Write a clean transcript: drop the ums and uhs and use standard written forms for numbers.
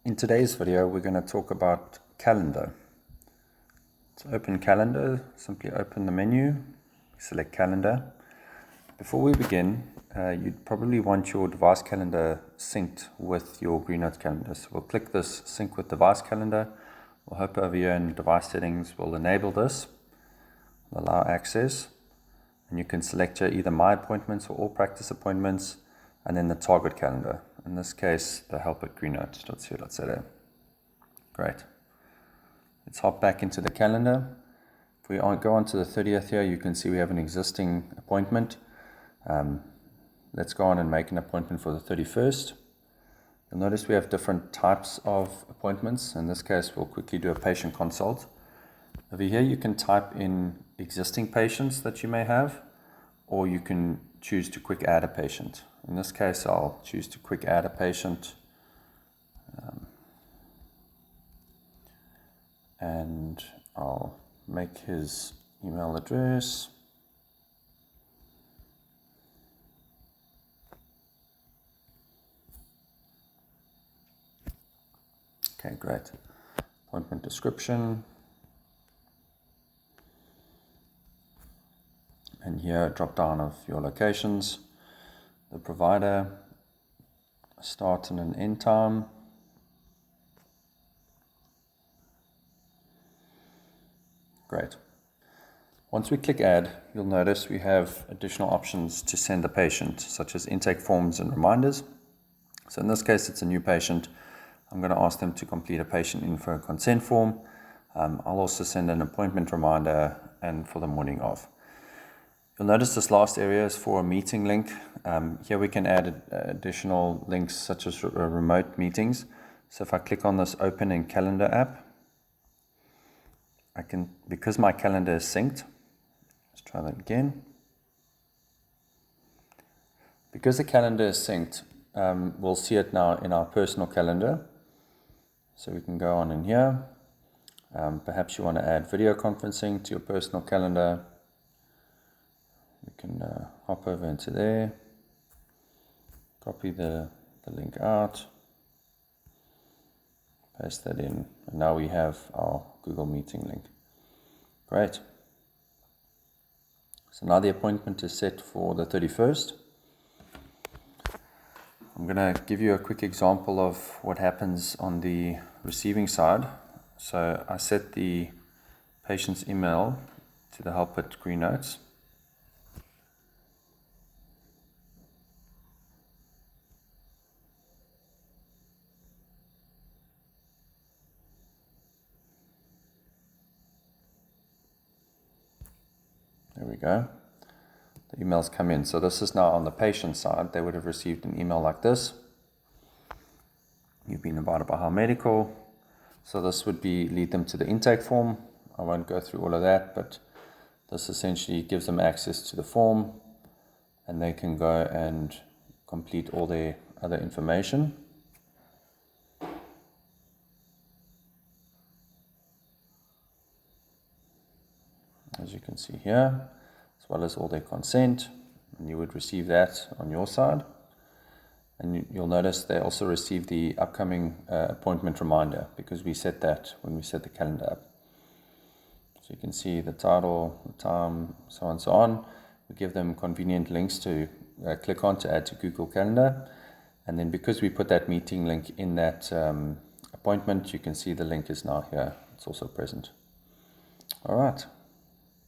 In today's video, we're going to talk about calendar. To open calendar, simply open the menu, select calendar. Before we begin, you'd probably want your device calendar synced with your GreenNotes calendar. So we'll click this sync with device calendar. We'll hope over here in device settings, we'll enable this, allow access, and you can select here either my appointments or all practice appointments, and then the target calendar. In this case, the help at greennotes.co.za. Great. Let's hop back into the calendar. If we go on to the 30th here, you can see we have an existing appointment. Let's go on and make an appointment for the 31st. You'll notice we have different types of appointments. In this case, we'll quickly do a patient consult. Over here, you can type in existing patients that you may have, or you can choose to quick add a patient. In this case, I'll choose to quick add a patient. And I'll make his email address. Okay, great. Appointment description. And here, drop down of your locations, the provider, start and an end time. Great. Once we click add, you'll notice we have additional options to send a patient, such as intake forms and reminders. So in this case, it's a new patient. I'm going to ask them to complete a patient info consent form. I'll also send an appointment reminder and for the morning of. You'll notice this last area is for a meeting link. Here we can add additional links such as remote meetings. So if I click on this open in calendar app, I can, because my calendar is synced, let's try that again. Because the calendar is synced, we'll see it now in our personal calendar. So we can go on in here. Perhaps you want to add video conferencing to your personal calendar. We can hop over into there, copy the link out, paste that in, and now we have our Google Meeting link. Great. So now the appointment is set for the 31st. I'm going to give you a quick example of what happens on the receiving side. So I set the patient's email to the help at GreenNotes. There we go. The emails come in. So this is now on the patient side. They would have received an email like this. You've been invited by How Medical. So this would lead them to the intake form. I won't go through all of that, but this essentially gives them access to the form and they can go and complete all their other information. As you can see here, as well as all their consent, and you would receive that on your side. And you'll notice they also receive the upcoming appointment reminder because we set that when we set the calendar up. So you can see the title, the time, so on and so on. We give them convenient links to click on to add to Google Calendar. And then because we put that meeting link in that appointment, you can see the link is now here. It's also present. All right.